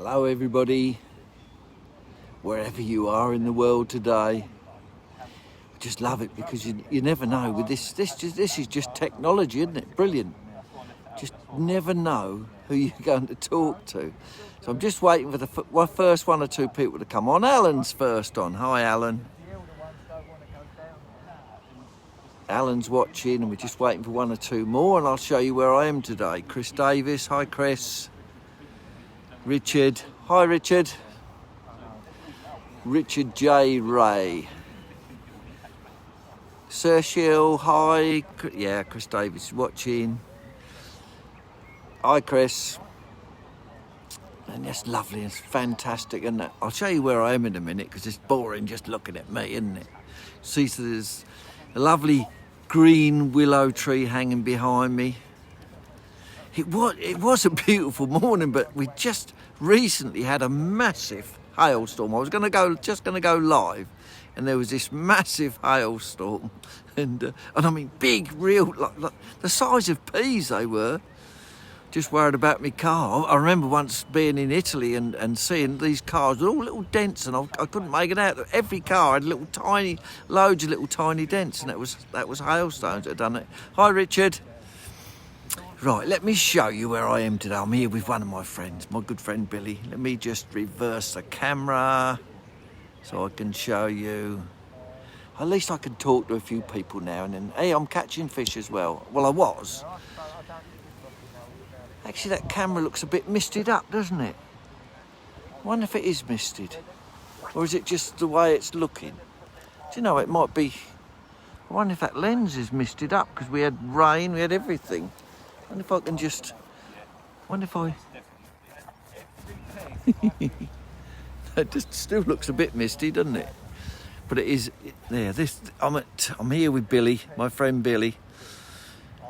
Hello everybody, wherever you are in the world today. I just love it because you never know with this is just technology, isn't it? Brilliant. Just never know who you're going to talk to. So I'm just waiting for the first one or two people to come on. Alan's first on. Hi Alan. Alan's watching and we're just waiting for one or two more, and I'll show you where I am today. Chris Davis. Hi Chris. Richard. Hi Richard. Richard J. Ray. Sergio. Hi. Yeah, Chris Davis is watching. Hi Chris. And that's lovely, it's fantastic, isn't it? I'll show you where I am in a minute because it's boring just looking at me, isn't it? See, so there's a lovely green willow tree hanging behind me. It was a beautiful morning, but we just recently had a massive hailstorm. I was just going to go live, and there was this massive hailstorm, and I mean big, real, like the size of peas they were. Just worried about my car. I remember once being in Italy and seeing these cars with all little dents, and I couldn't make it out. Every car had loads of little tiny dents, and that was hailstones that had done it. Hi Richard. Right, let me show you where I am today. I'm here with one of my friends, my good friend Billy. Let me just reverse the camera so I can show you. At least I can talk to a few people now and then. Hey, I'm catching fish as well. Well, I was. Actually, that camera looks a bit misted up, doesn't it? I wonder if it is misted. Or is it just the way it's looking? Do you know, it might be... I wonder if that lens is misted up, because we had rain, we had everything. I wonder if I can just... It just still looks a bit misty, doesn't it? But it is... There, I'm here with Billy, my friend Billy.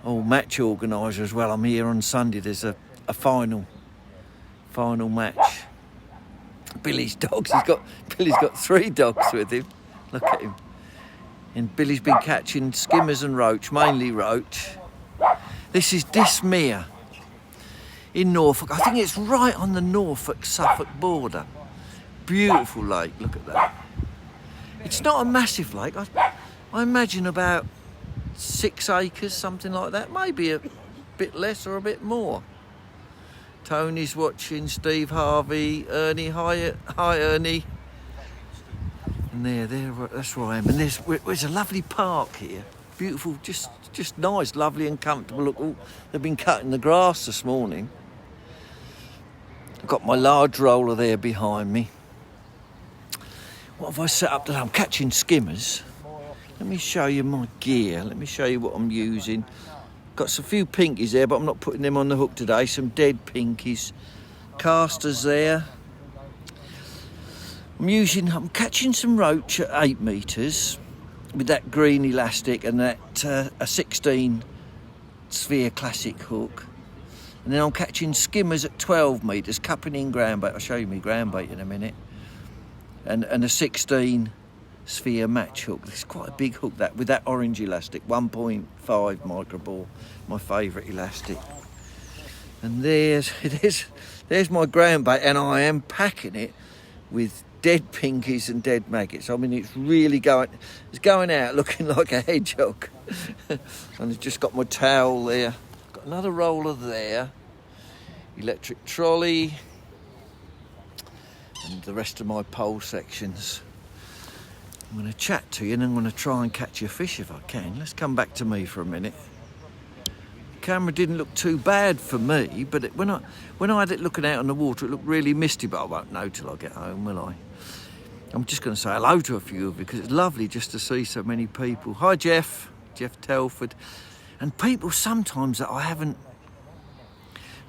Oh, match organiser as well. I'm here on Sunday. There's a final match. Billy's dogs. Billy's got 3 dogs with him. Look at him. And Billy's been catching skimmers and roach, mainly roach. This is Dismere in Norfolk. I think it's right on the Norfolk-Suffolk border. Beautiful lake. Look at that. It's not a massive lake. I imagine about 6 acres, something like that, maybe a bit less or a bit more. Tony's watching, Steve Harvey, Ernie, hi Ernie. And that's where I am. And there's a lovely park here, beautiful, just nice, lovely and comfortable. Look, they've been cutting the grass this morning. I've got my large roller there behind me. What have I set up today? I'm catching skimmers. Let me show you my gear. Let me show you what I'm using. Got a few pinkies there, but I'm not putting them on the hook today. Some dead pinkies. Casters there. I'm catching some roach at 8 metres with that green elastic and that a 16 sphere classic hook. And then I'm catching skimmers at 12 metres, cupping in ground bait. I'll show you my ground bait in a minute. And a 16 sphere match hook. It's quite a big hook, that, with that orange elastic, 1.5 microball, my favourite elastic. And there's my ground bait, and I am packing it with dead pinkies and dead maggots. I mean, it's really going out looking like a hedgehog. And I've just got my towel there. Got another roller there, electric trolley, and the rest of my pole sections. I'm going to chat to you and I'm going to try and catch a fish if I can. Let's come back to me for a minute. The camera didn't look too bad for me, but when I had it looking out on the water, it looked really misty, but I won't know till I get home, will I? I'm just going to say hello to a few of you because it's lovely just to see so many people. Hi Jeff Telford. And people sometimes that I haven't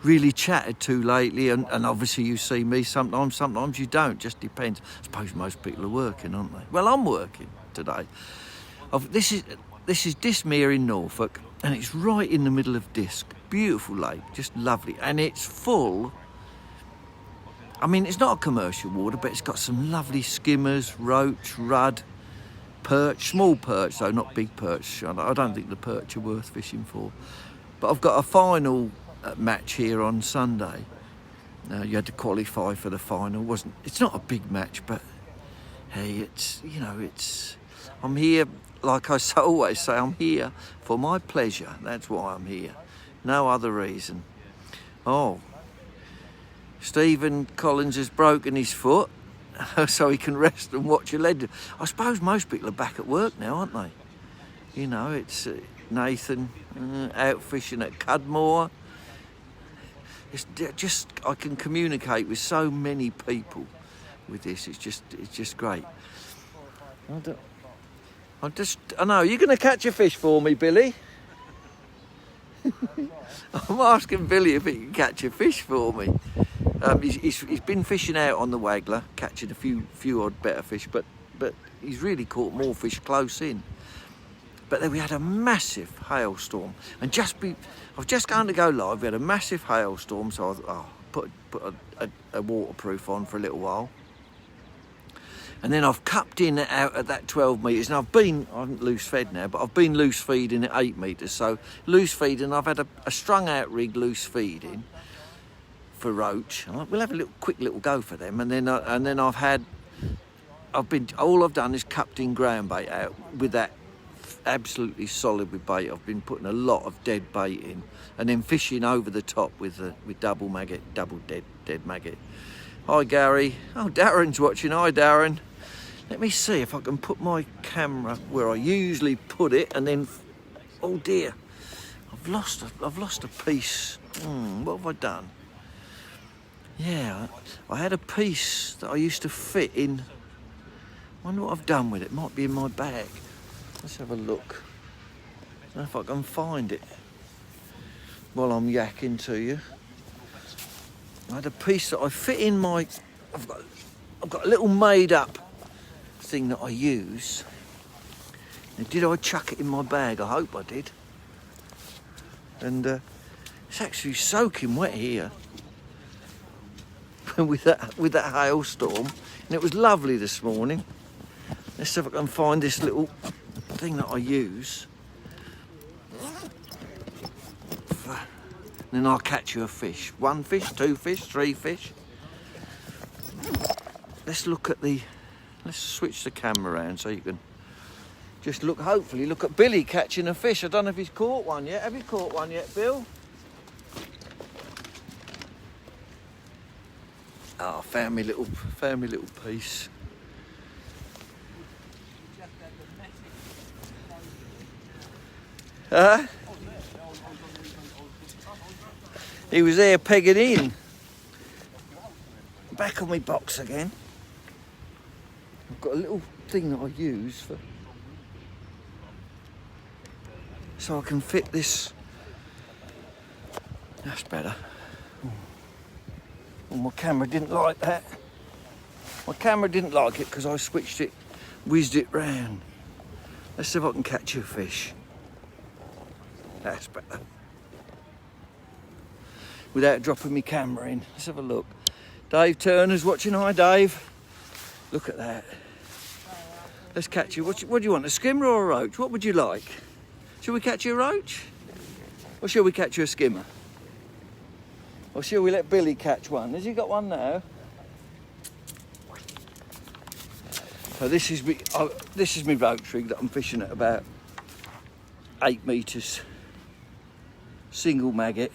really chatted to lately, and obviously you see me sometimes you don't, just depends. I suppose most people are working, aren't they? Well, I'm working today. This is Dismere in Norfolk, and it's right in the middle of Disk. Beautiful lake, just lovely, and it's full. I mean, it's not a commercial water, but it's got some lovely skimmers, roach, rudd, perch, small perch though, not big perch. I don't think the perch are worth fishing for. But I've got a final match here on Sunday, You had to qualify for the final. It's not a big match, but hey, I'm here, like I always say, I'm here for my pleasure. That's why I'm here. No other reason. Oh, Stephen Collins has broken his foot, so he can rest and watch a lead. I suppose most people are back at work now, aren't they? You know, it's Nathan out fishing at Cudmore. It's just, I can communicate with so many people with this. It's just great. I know, you're going to catch a fish for me, Billy? I'm asking Billy if he can catch a fish for me. He's been fishing out on the waggler, catching a few odd better fish, but he's really caught more fish close in. But then we had a massive hailstorm, and I was just going to go live. We had a massive hailstorm, so I put a waterproof on for a little while. And then I've cupped in out at that 12 metres, and I haven't loose fed now, but I've been loose feeding at 8 metres. So loose feeding, I've had a strung out rig loose feeding for roach. We'll have a quick little go for them, and then all I've done is cupped in ground bait out with that absolutely solid with bait. I've been putting a lot of dead bait in, and then fishing over the top with double dead maggot. Hi Gary. Oh, Darren's watching. Hi Darren. Let me see if I can put my camera where I usually put it, and then, oh dear, I've lost a piece. What have I done? Yeah, I had a piece that I used to fit in. Wonder what I've done with it. Might be in my bag. Let's have a look. I don't know if I can find it while I'm yakking to you. I had a piece that I fit in my. I've got a little made up thing that I use. Now, did I chuck it in my bag? I hope I did. And it's actually soaking wet here with that hailstorm, and it was lovely this morning. Let's see if I can find this little thing that I use. And then I'll catch you a fish. 1 fish, 2 fish, 3 fish. Let's switch the camera around so you can just hopefully look at Billy catching a fish. I don't know if he's caught one yet. Have you caught one yet, Bill? Oh, found me little piece. Huh? He was there pegging in. Back on my box again. I've got a little thing that I use so I can fit this. That's better. Oh, my camera didn't like that. My camera didn't like it because I whizzed it round. Let's see if I can catch you a fish. That's better. Without dropping my camera in. Let's have a look. Dave Turner's watching. Hi, Dave. Look at that. Let's catch you. What do you want, a skimmer or a roach? What would you like? Shall we catch you a roach? Or shall we catch you a skimmer? Or shall we let Billy catch one? Has he got one now? So this is my roach rig that I'm fishing at about 8 metres. Single maggot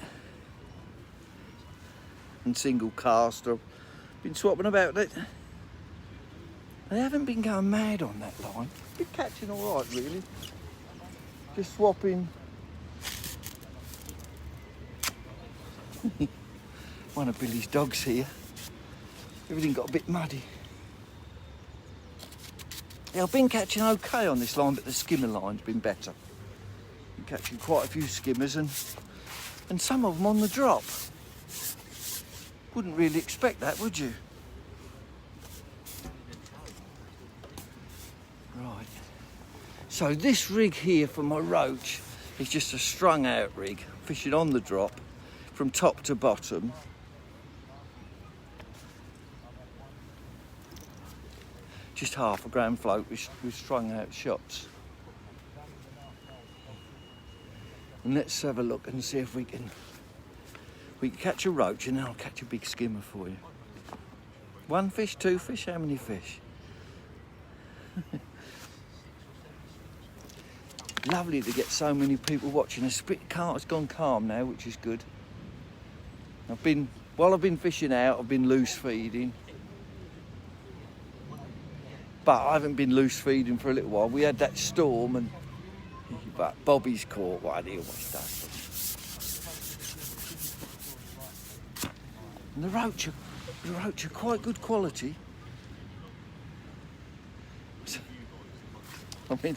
and single cast. I've been swapping about it. They haven't been going mad on that line. Been catching all right, really. Just swapping. One of Billy's dogs here. Everything got a bit muddy. Yeah, I've been catching okay on this line, but the skimmer line's been better. Been catching quite a few skimmers and some of them on the drop. Wouldn't really expect that, would you? Right. So this rig here for my roach is just a strung out rig, fishing on the drop from top to bottom. Just half a gram float with strung out shots. And let's have a look and see if we can We can catch a roach and then I'll catch a big skimmer for you. 1 fish, 2 fish, how many fish? Lovely to get so many people watching. It's gone calm now, which is good. While I've been fishing out, I've been loose feeding. But I haven't been loose feeding for a little while. We had that storm, but Bobby's caught one. He always does. And the roach are quite good quality. I mean,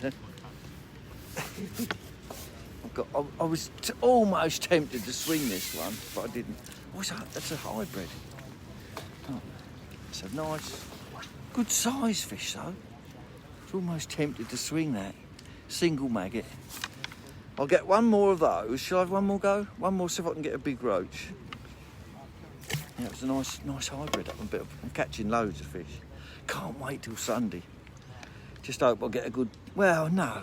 I was almost tempted to swing this one, but I didn't. That's a hybrid. Oh, it's a nice, good size fish though. I was almost tempted to swing that. Single maggot. I'll get one more of those. Shall I have one more go? One more, see if I can get a big roach. Yeah, it's a nice hybrid. I'm catching loads of fish. Can't wait till Sunday. Just hope I'll get a good. Well, no.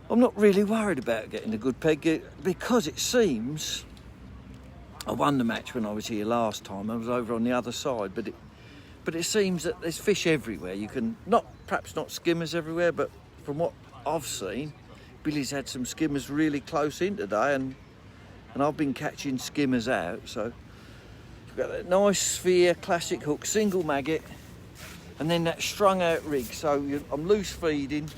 I'm not really worried about getting a good peg because it seems I won the match when I was here last time. I was over on the other side, but it seems that there's fish everywhere. You can perhaps not skimmers everywhere, but from what I've seen, Billy's had some skimmers really close in today, and I've been catching skimmers out. So we've got that nice sphere classic hook, single maggot, and then that strung out rig. So I'm loose feeding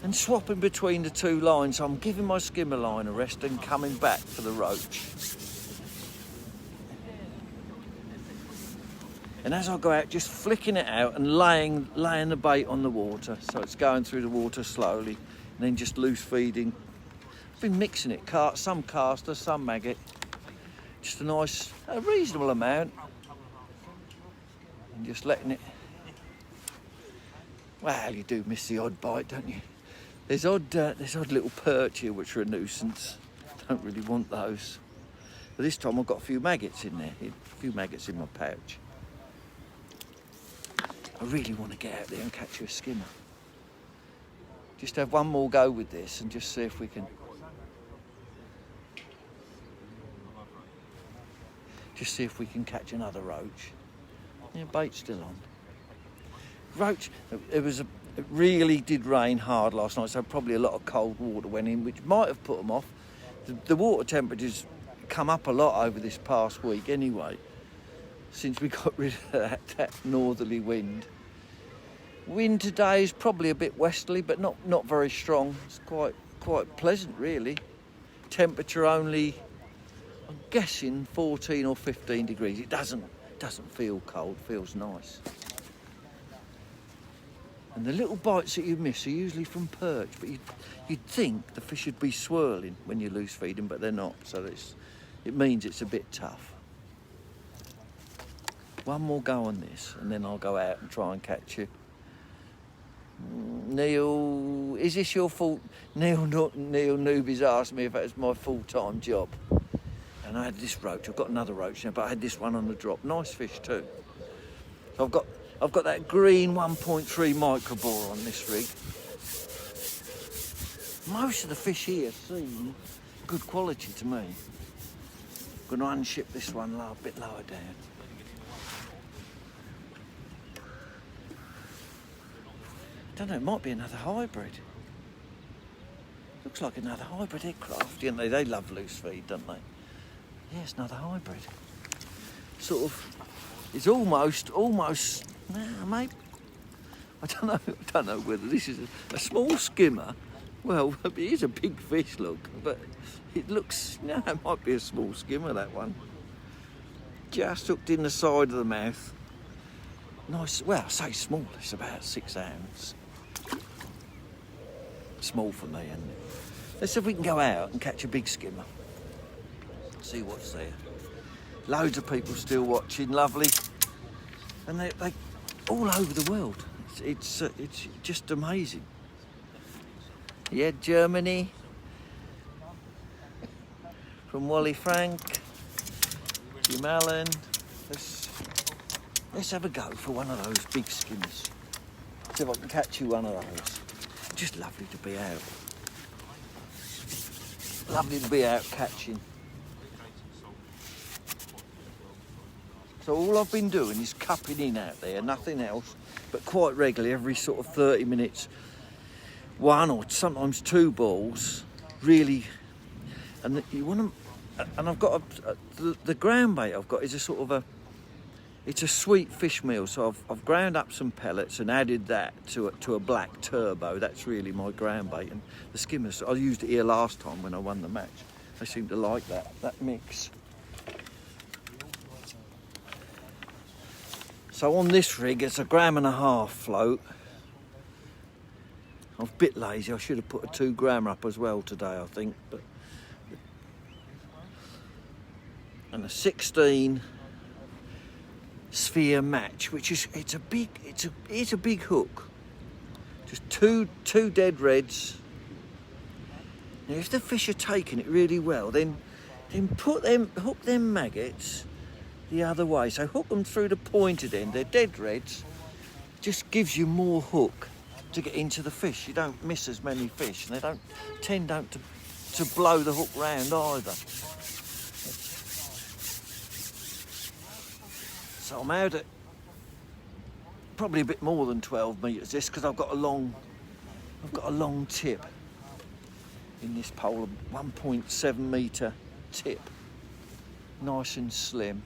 and swapping between the two lines. So I'm giving my skimmer line a rest and coming back for the roach. And as I go out, just flicking it out and laying the bait on the water. So it's going through the water slowly, and then just loose feeding. I've been mixing it, some caster, some maggot. Just a reasonable amount. And just letting it. Well, you do miss the odd bite, don't you? There's odd little perch here which are a nuisance. Don't really want those. But this time I've got a few maggots in there. A few maggots in my pouch. I really want to get out there and catch you a skimmer. Just have one more go with this and just see if we can. Just see if we can catch another roach. Yeah, bait's still on. Roach, it really did rain hard last night, so probably a lot of cold water went in, which might have put them off. The water temperatures come up a lot over this past week anyway, since we got rid of that northerly wind. Wind today is probably a bit westerly, but not very strong. It's quite pleasant, really. Temperature only, I'm guessing 14 or 15 degrees. It doesn't feel cold, feels nice. And the little bites that you miss are usually from perch, but you'd think the fish would be swirling when you loose feed them, but they're not. So it means it's a bit tough. One more go on this, and then I'll go out and try and catch you. Neil, is this your fault? Neil Newby's asked me if that was my full-time job. And I had this roach. I've got another roach now, but I had this one on the drop. Nice fish too. So I've got that green 1.3 microbore on this rig. Most of the fish here seem good quality to me. I'm going to unship this one a bit lower down. I don't know, it might be another hybrid. Looks like another hybrid aircraft, don't they? They love loose feed, don't they? Yeah, it's another hybrid. Sort of, it's almost, maybe. I don't know whether this is a small skimmer. Well, it is a big fish, look, but it looks, it might be a small skimmer, that one. Just hooked in the side of the mouth. Nice, well, I say small, it's about 6 ounce. Small for me, isn't it? Let's see if we can go out and catch a big skimmer. See what's there. Loads of people still watching, lovely. And they all over the world. It's just amazing. Yeah, Germany. From Wally Frank. Jim Allen. Let's have a go for one of those big skimmers. See if I can catch you one of those. Just lovely to be out. Lovely to be out catching. So all I've been doing is cupping in out there, nothing else, but quite regularly, every sort of 30 minutes, one or sometimes two balls, really. And you want to, and I've got the ground bait I've got is a sort of it's a sweet fish meal. So I've ground up some pellets and added that to a black turbo. That's really my ground bait. And the skimmers, I used it here last time when I won the match. They seem to like that mix. So on this rig, it's a 1.5 gram float. I was a bit lazy. I should have put a 2 gram up as well today, I think. And a 16 sphere match, which is it's a big hook. Just two dead reds. Now, if the fish are taking it really well, then hook them maggots the other way. So hook them through the pointed end. They're dead reds. Just gives you more hook to get into the fish. You don't miss as many fish, and they don't tend to blow the hook round either. So I'm out at probably a bit more than 12 metres this, because I've got a long tip in this pole, a 1.7 metre tip, nice and slim.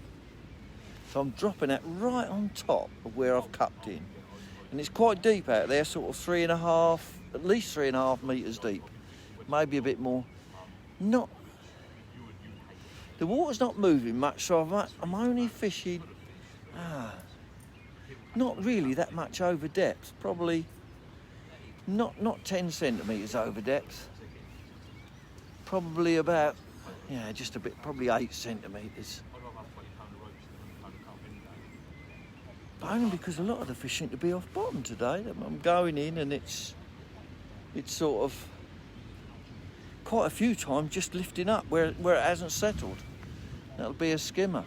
So I'm dropping it right on top of where I've cupped in, and it's quite deep out there, sort of at least 3.5 metres deep, maybe a bit more. The water's not moving much, so I'm only fishing. Not really that much over depth, probably not 10 centimetres over depth, probably about, just a bit, probably 8 centimetres. But only because a lot of the fish seem to be off bottom today. I'm going in and it's sort of quite a few times just lifting up where it hasn't settled. That'll be a skimmer.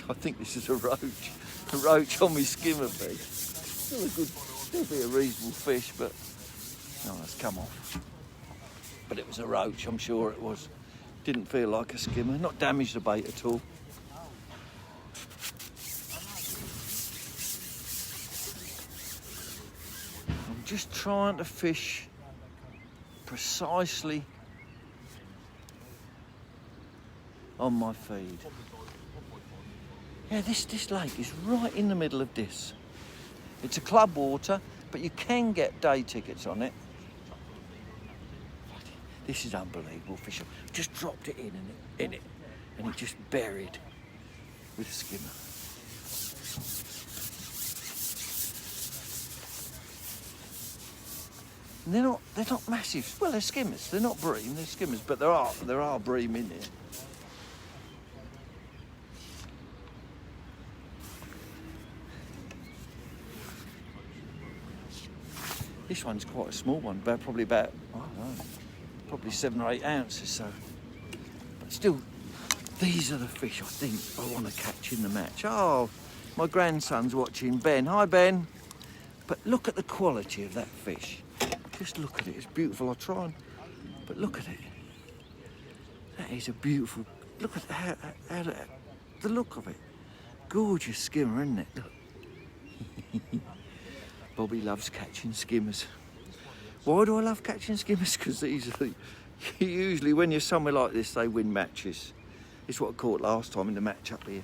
I think this is a roach on my skimmer bait. Still be a reasonable fish, but no, it's come off. But it was a roach, I'm sure it was. Didn't feel like a skimmer, not damaged the bait at all. I'm just trying to fish precisely on my feed. Yeah, this lake is right in the middle of this. It's a club water, but you can get day tickets on it. This is unbelievable fish. I've just dropped it in it, and it just buried with a skimmer. And they're not massive. Well, they're skimmers. They're not bream. They're skimmers, but there are bream in here. This one's quite a small one, probably about, I don't know, probably 7 or 8 ounces. So, but still, these are the fish I think I want to catch in the match. Oh, my grandson's watching, Ben. Hi, Ben. But look at the quality of that fish. Just look at it. It's beautiful. I'll try but look at it. That is a beautiful. Look at how the look of it. Gorgeous skimmer, isn't it? Look. Bobby loves catching skimmers. Why do I love catching skimmers? Because usually when you're somewhere like this, they win matches. It's what I caught last time in the match up here.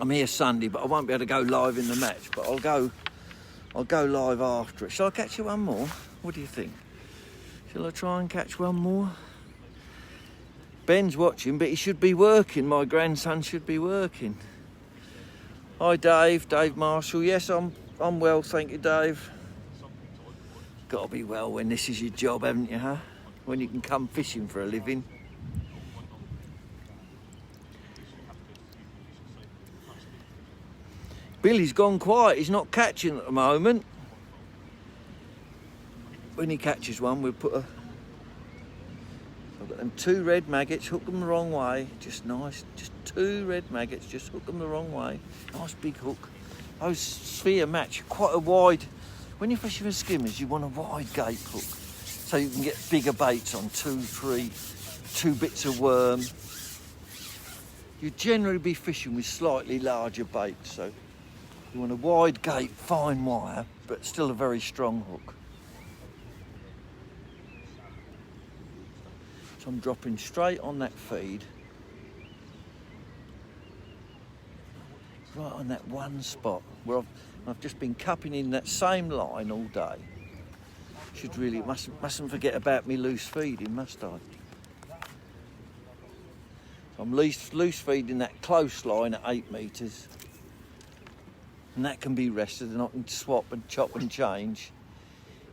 I'm here Sunday, but I won't be able to go live in the match. But I'll go live after it. Shall I catch you one more? What do you think? Shall I try and catch one more? Ben's watching, but he should be working. My grandson should be working. Hi, Dave Marshall. Yes, I'm well, thank you, Dave. Got to be well when this is your job, haven't you, huh? When you can come fishing for a living. Billy's gone quiet. He's not catching at the moment. When he catches one, we'll put I've got them 2 red maggots, hook them the wrong way. Just nice, just 2 red maggots, just hook them the wrong way. Nice big hook. Those sphere match, quite a wide. When you're fishing with skimmers, you want a wide gape hook, so you can get bigger baits on 2, 3, 2 bits of worm. You generally be fishing with slightly larger baits, so you want a wide gate, fine wire, but still a very strong hook. So I'm dropping straight on that feed, right on that one spot where I've just been cupping in that same line all day. Mustn't forget about me loose feeding, must I? So I'm loose feeding that close line at 8 metres, and that can be rested, and I can swap and chop and change.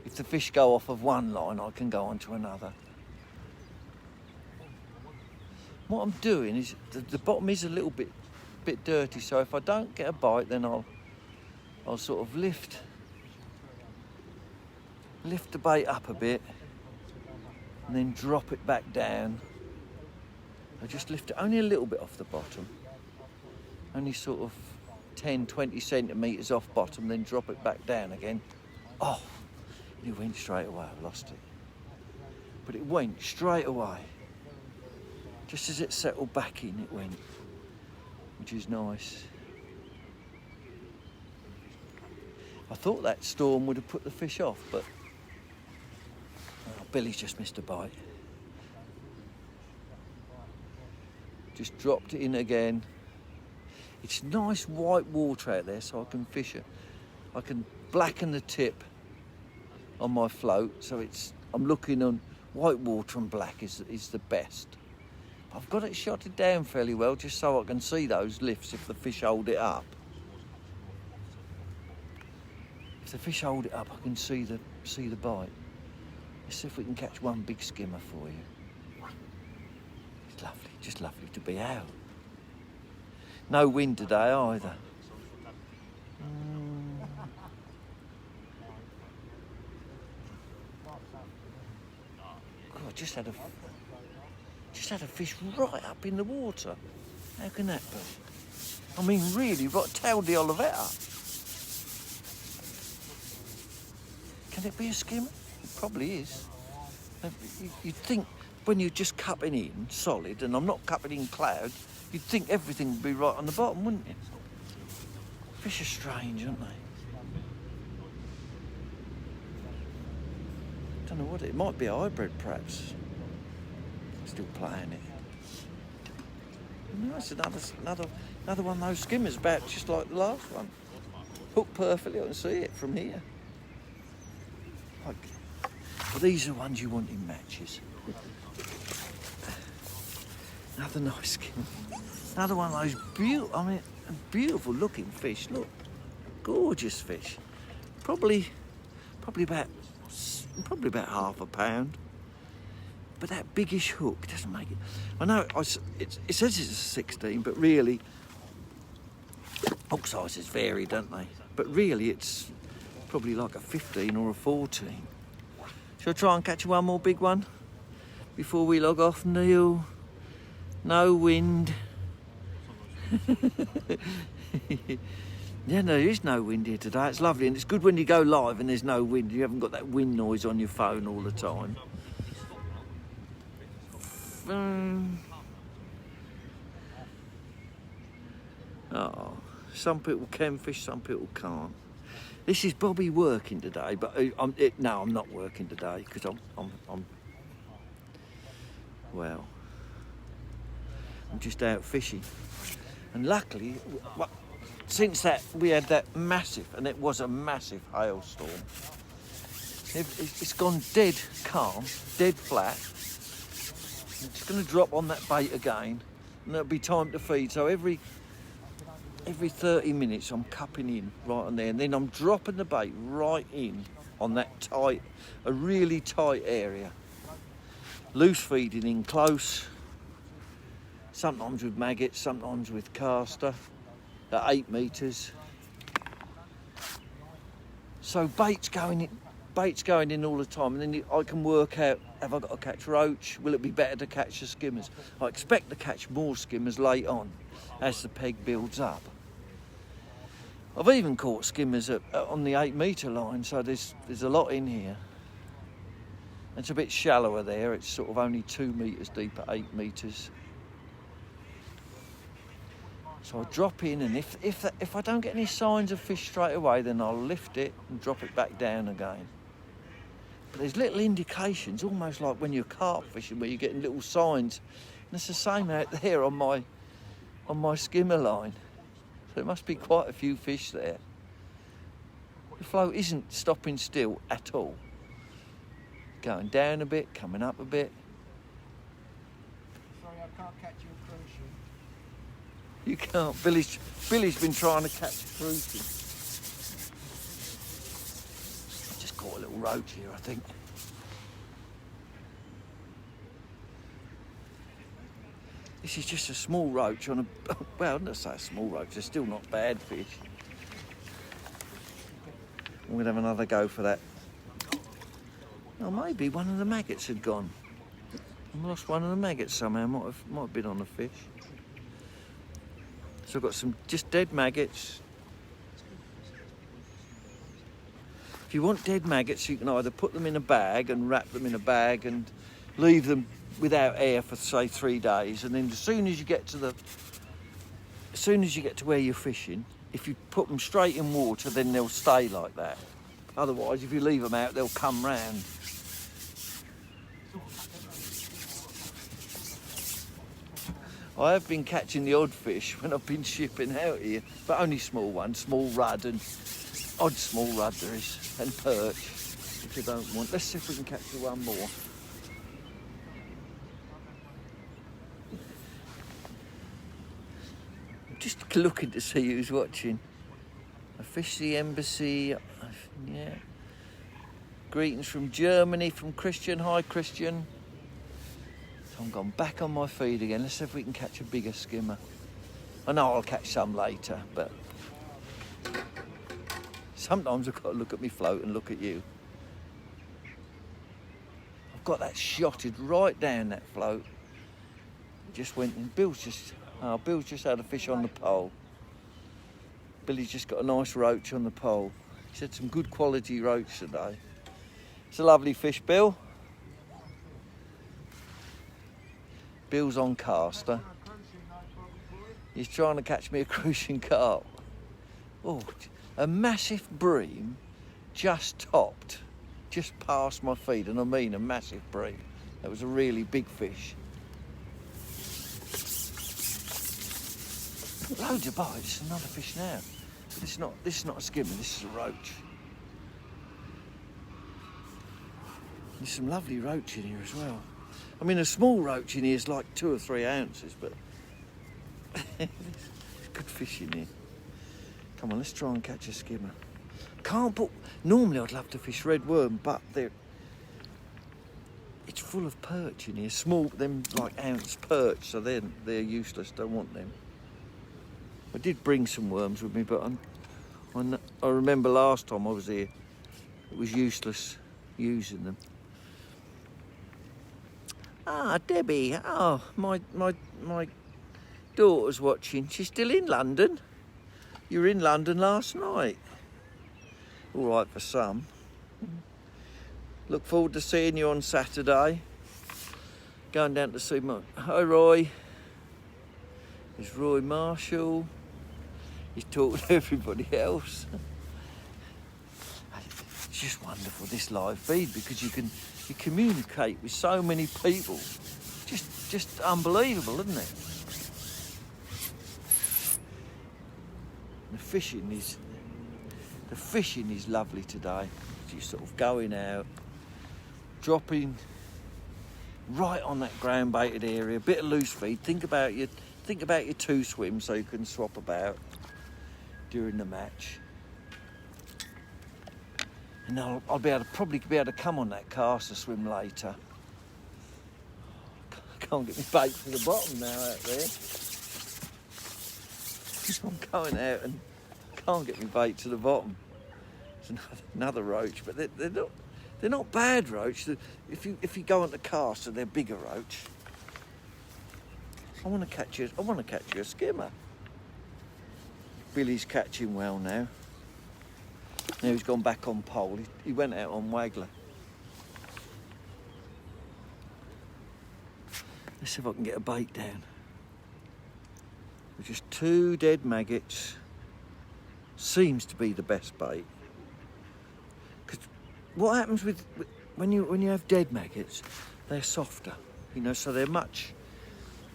If the fish go off of one line, I can go on to another. What I'm doing is the bottom is a little bit dirty, so if I don't get a bite, then I'll sort of lift the bait up a bit and then drop it back down. I just lift it only a little bit off the bottom, only sort of 10-20 centimetres off bottom, then drop it back down again. Oh, it went straight away. I lost it, but it went straight away. Just as it settled back in, it went, which is nice. I thought that storm would have put the fish off, but Billy's just missed a bite. Just dropped it in again. It's nice white water out there, so I can fish it. I can blacken the tip on my float, so I'm looking on white water and black is the best. I've got it shotted down fairly well, just so I can see those lifts if the fish hold it up. If the fish hold it up, I can see the bite. Let's see if we can catch one big skimmer for you. It's lovely, just lovely to be out. No wind today either. God, just had a fish right up in the water. How can that be? I mean, really, right tailed the Olivetta. Can it be a skimmer? It probably is. You'd think when you're just cupping in solid, and I'm not cupping in cloud, you'd think everything would be right on the bottom, wouldn't you? Fish are strange, aren't they? Don't know what it might be, a hybrid perhaps. Still playing it. No, it's another one of those skimmers, about just like the last one. Hooked perfectly, I can see it from here. Well, these are the ones you want in matches. Another nice skimmer. Another one of those beautiful looking fish. Look, gorgeous fish. Probably about half a pound. But that biggish hook doesn't make it. I know it says it's a 16, but really, hook sizes vary, don't they? But really, it's probably like a 15 or a 14. Shall I try and catch one more big one before we log off, Neil? No wind. Yeah, no, there is no wind here today. It's lovely, and it's good when you go live and there's no wind. You haven't got that wind noise on your phone all the time. Some people can fish, some people can't. This is Bobby working today, but I'm not working today because I'm just out fishing. And luckily, since that we had that massive, and it was a massive hailstorm, it's gone dead calm, dead flat. It's going to drop on that bait again, and there'll be time to feed. So every 30 minutes I'm cupping in right on there, and then I'm dropping the bait right in on that a really tight area. Loose feeding in close, sometimes with maggots, sometimes with caster at 8 metres. So bait's going in all the time, and then I can work out, have I got to catch roach? Will it be better to catch the skimmers? I expect to catch more skimmers late on as the peg builds up. I've even caught skimmers on the 8 metre line, so there's a lot in here. It's a bit shallower there. It's sort of only 2 metres deep at 8 metres. So I drop in, and if I don't get any signs of fish straight away, then I'll lift it and drop it back down again. But there's little indications, almost like when you're carp fishing, where you're getting little signs. And it's the same out there on my skimmer line. So there must be quite a few fish there. The float isn't stopping still at all. Going down a bit, coming up a bit. Sorry, I can't catch you a cruise ship. You can't. Billy's been trying to catch a cruise. I just caught a little roach here, I think. This is just a small roach on a, well, let's say a small roach. They're still not bad fish. I'm going to have another go for that. Oh, maybe one of the maggots had gone. I lost one of the maggots somehow. Might have been on the fish. So I've got some just dead maggots. If you want dead maggots, you can either put them in a bag and wrap them in a bag and leave them without air for say 3 days, and then as soon as you get to where you're fishing, if you put them straight in water, then they'll stay like that. Otherwise, if you leave them out, they'll come round. I have been catching the odd fish when I've been shipping out here, but only small ones, small rudd and odd small rudd there is, and perch, which I don't want. Let's see if we can catch one more. Just looking to see who's watching. I fish the embassy, yeah. Greetings from Germany, from Christian. Hi, Christian. So I'm gone back on my feed again. Let's see if we can catch a bigger skimmer. I know I'll catch some later, but sometimes I've got to look at me float and look at you. I've got that shotted right down that float. Just went in. Bill's just had a fish on the pole. Billy's just got a nice roach on the pole. He's had some good quality roach today. It's a lovely fish, Bill. Bill's on caster. He's trying to catch me a crucian carp. Oh, a massive bream just topped, just past my feet, and I mean a massive bream. That was a really big fish. Loads of bites. Another fish now. But this is not a skimmer. This is a roach. There's some lovely roach in here as well. I mean, a small roach in here is like 2 or 3 ounces, but there's good fish in here. Come on, let's try and catch a skimmer. Normally I'd love to fish red worm, but it's full of perch in here. Small, them like ounce perch, so they're useless. Don't want them. I did bring some worms with me, but I remember last time I was here, it was useless using them. Ah, Debbie. Oh, my daughter's watching. She's still in London. You were in London last night. All right for some. Look forward to seeing you on Saturday. Going down to see Hi, Roy. There's Roy Marshall. He's talking to everybody else. It's just wonderful, this live feed, because you communicate with so many people. Just unbelievable, isn't it? The fishing is lovely today. You're sort of going out, dropping right on that ground baited area, a bit of loose feed. Think about your 2 swims so you can swap about during the match. And I'll probably be able to come on that caster swim later. Can't get my bait to the bottom now out there. I'm going out and can't get my bait to the bottom. It's another roach, but they're not bad roach. If you go on the caster, they're bigger roach. I want to catch you a skimmer. Billy's catching well now. Now he's gone back on pole. He went out on waggler. Let's see if I can get a bait down. With just 2 dead maggots. Seems to be the best bait. Because what happens with when you have dead maggots, they're softer, you know, so they're much.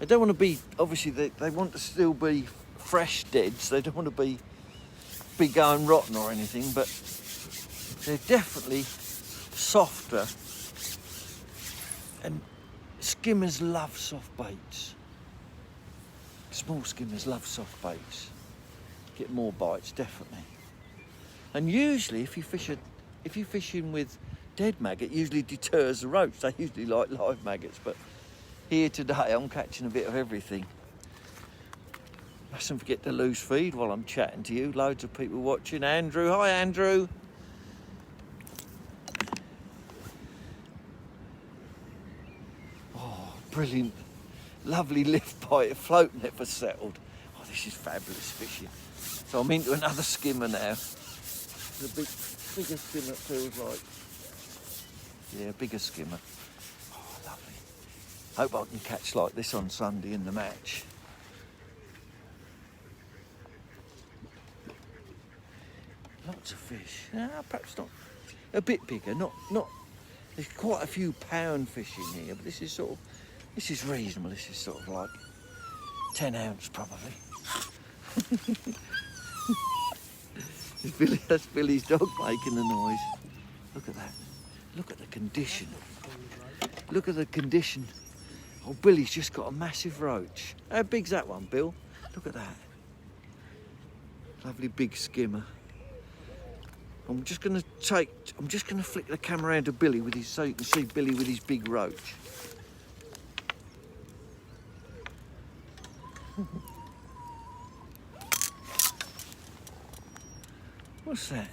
They don't want to be, obviously they want to still be fresh deads. They don't want to be going rotten or anything, but they're definitely softer. And skimmers love soft baits. Small skimmers love soft baits. Get more bites, definitely. And usually, if you fish in with dead maggot, it usually deters the roach. They usually like live maggots, but here today I'm catching a bit of everything. Mustn't forget to loose feed while I'm chatting to you. Loads of people watching. Andrew, hi Andrew. Oh, brilliant. Lovely lift bite, float never settled. Oh, this is fabulous fishing. So I'm into another skimmer now. The bigger skimmer, it feels like. Yeah, bigger skimmer. Oh, lovely. Hope I can catch like this on Sunday in the match. Lots of fish. Perhaps not. A bit bigger. Not. There's quite a few pound fish in here, but this is reasonable. This is sort of like 10 ounce probably. That's Billy's dog making the noise. Look at that. Look at the condition. Look at the condition. Oh, Billy's just got a massive roach. How big's that one, Bill? Look at that. Lovely big skimmer. I'm just gonna flick the camera around to Billy so you can see Billy with his big roach. What's that?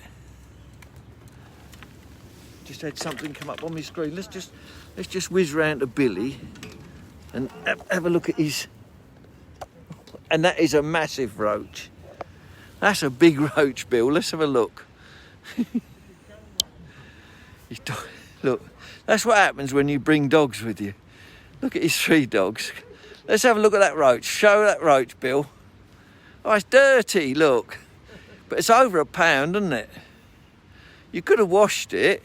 Just had something come up on my screen. Let's just whiz round to Billy and have a look at his. And that is a massive roach. That's a big roach, Bill. Let's have a look. Look, that's what happens when you bring dogs with you. Look at his 3 dogs. Let's have a look at that roach. Show that roach, Bill. Oh, it's dirty, look. But it's over a pound, isn't it? You could have washed it.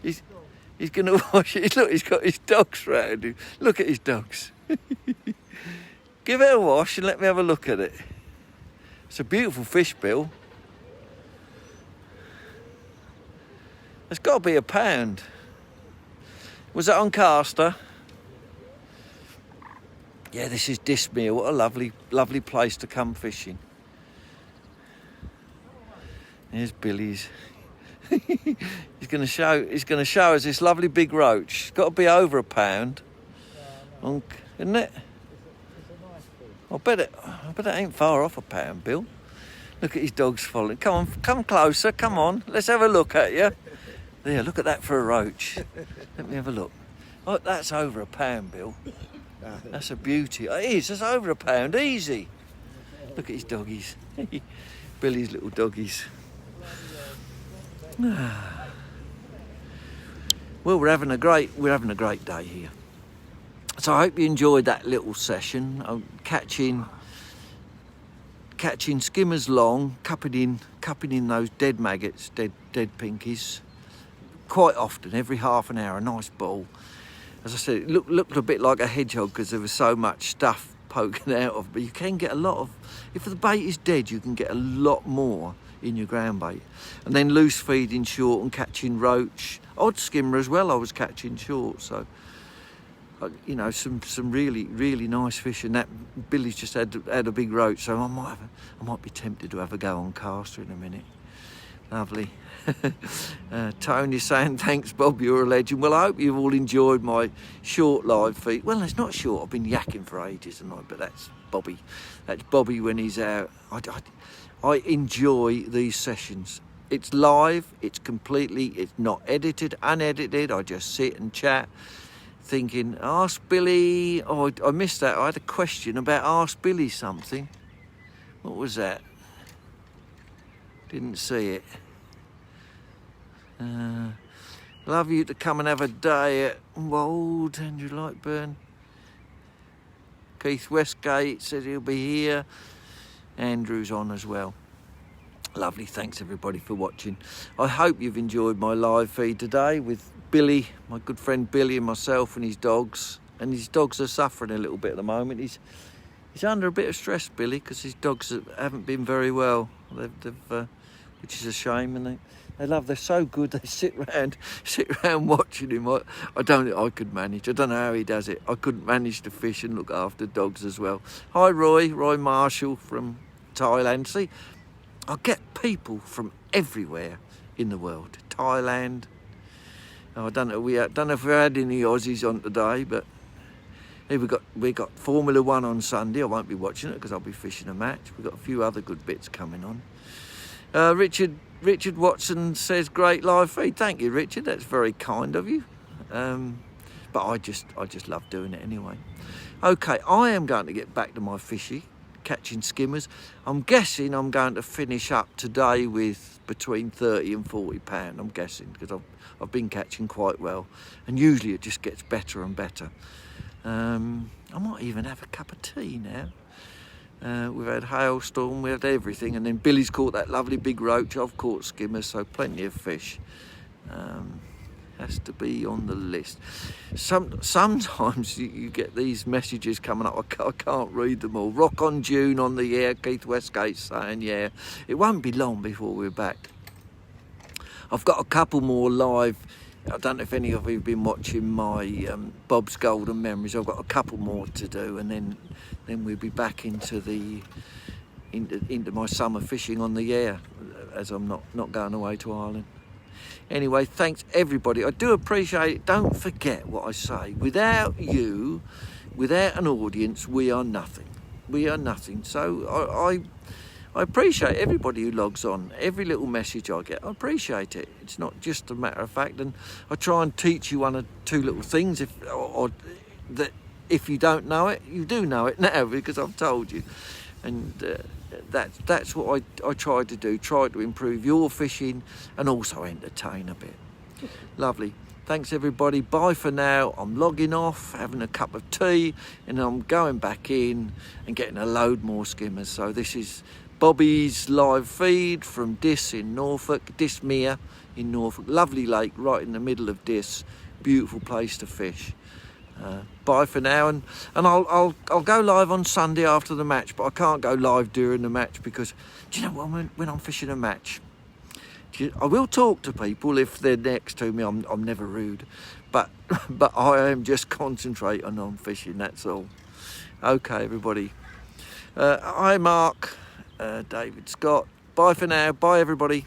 He's going to wash it. Look, he's got his dogs round him. Look at his dogs. Give it a wash and let me have a look at it. It's a beautiful fish, Bill. It's got to be a pound. Was it on caster? Yeah, this is Dismere. What a lovely place to come fishing. Here's Billy's. He's going to show us this lovely big roach. It's got to be over a pound, isn't it? I bet it ain't far off a pound, Bill. Look at his dogs following. Come closer. Come on. Let's have a look at you. There, look at that for a roach. Let me have a look. Oh, that's over a pound, Bill. That's a beauty. It is. That's over a pound. Easy. Look at his doggies. Billy's little doggies. Well, we're having a great day here. So I hope you enjoyed that little session. I'm catching skimmers long, cupping in those dead maggots, dead pinkies. Quite often, every half an hour, a nice ball. As I said, it looked a bit like a hedgehog because there was so much stuff poking out of. But you can get a lot of. If the bait is dead, you can get a lot more in your ground bait. And then loose feeding short and catching roach, odd skimmer as well. I was catching short, so you know, some really nice fish. And that Billy's just had a big roach, so I might be tempted to have a go on caster in a minute. Lovely. Tony's saying, thanks Bob, you're a legend. Well, I hope you've all enjoyed my short live feed. Well, it's not short, I've been yakking for ages tonight, but that's Bobby. That's Bobby when he's out. I enjoy these sessions. It's live, it's not edited, unedited. I just sit and chat, thinking, ask Billy. Oh, I missed that. I had a question about ask Billy something. What was that? Didn't see it. Love you to come and have a day at Wold, Andrew Lightburn. Keith Westgate says he'll be here. Andrew's on as well. Lovely, thanks everybody for watching. I hope you've enjoyed my live feed today with Billy, my good friend Billy, and myself and his dogs. And his dogs are suffering a little bit at the moment. He's under a bit of stress, Billy, because his dogs haven't been very well. Which is a shame, and they're so good. They sit around watching him. I don't think I could manage. I don't know how he does it. I couldn't manage to fish and look after dogs as well. Hi Roy Marshall from Thailand. See, I get people from everywhere in the world. Thailand. I don't know. I don't know if we had any Aussies on today, but here we got Formula One on Sunday. I won't be watching it because I'll be fishing a match. We've got a few other good bits coming on. Richard Watson says great live feed. Thank you, Richard. That's very kind of you. But I just love doing it anyway. Okay, I am going to get back to my fishy, catching skimmers. I'm guessing I'm going to finish up today with between 30 and 40 pound. I'm guessing because I've been catching quite well, and usually it just gets better and better. I might even have a cup of tea now. We've had hailstorm, we had everything, and then Billy's caught that lovely big roach. I've caught skimmers, so plenty of fish. Has to be on the list. Sometimes you get these messages coming up. I can't read them all. Rock on June on the air. Keith Westgate saying, yeah, it won't be long before we're back. I've got a couple more live. I don't know if any of you have been watching my Bob's Golden Memories. I've got a couple more to do, and then we'll be back into my summer fishing on the air, as I'm not going away to Ireland. Anyway, thanks everybody. I do appreciate it. Don't forget what I say. Without you, without an audience, we are nothing. We are nothing. So I appreciate everybody who logs on, every little message I get. I appreciate it. It's not just a matter of fact, and I try and teach you one or two little things. If you don't know it, you do know it now because I've told you. And that's what I try to do. Try to improve your fishing and also entertain a bit. Lovely. Thanks everybody. Bye for now. I'm logging off, having a cup of tea, and I'm going back in and getting a load more skimmers. So this is Bobby's live feed from Diss in Norfolk, Diss Mere in Norfolk. Lovely lake right in the middle of Diss. Beautiful place to fish. Bye for now, and I'll go live on Sunday after the match, but I can't go live during the match because, do you know what, when I'm fishing a match, I will talk to people if they're next to me. I'm never rude, but I am just concentrating on fishing, that's all. Okay everybody. Hi Mark, David Scott. Bye for now. Bye everybody.